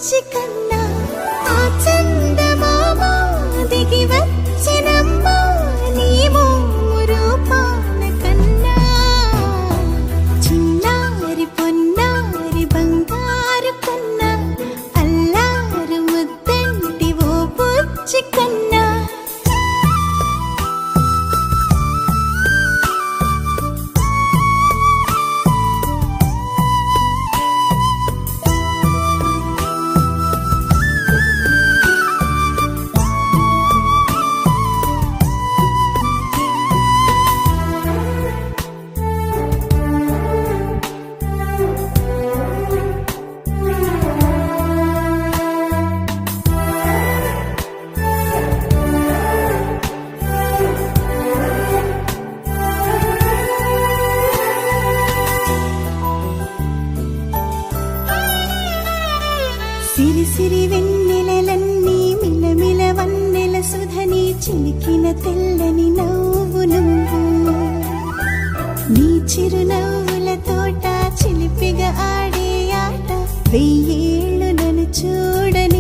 బుచ్చి కన్నా ఆ చందమామ దిగి వచ్చినమ్మా నీ మోము రూపాన కన్నా చిన్నారి పొన్నారి బంగారు కన్నా అల్లారు ముద్దంటి ఓ బుచ్చి కన్నా సిరి సిరి వెన్నెలలన్నీ మిలమిల వన్నెల సుధని చిలికిన తెల్లని నవ్వు నువ్వు నీ చిరునవ్వుల తోట చిలిపిగా ఆడే ఆట వెయ్యేళ్ళు నన్ను చూడని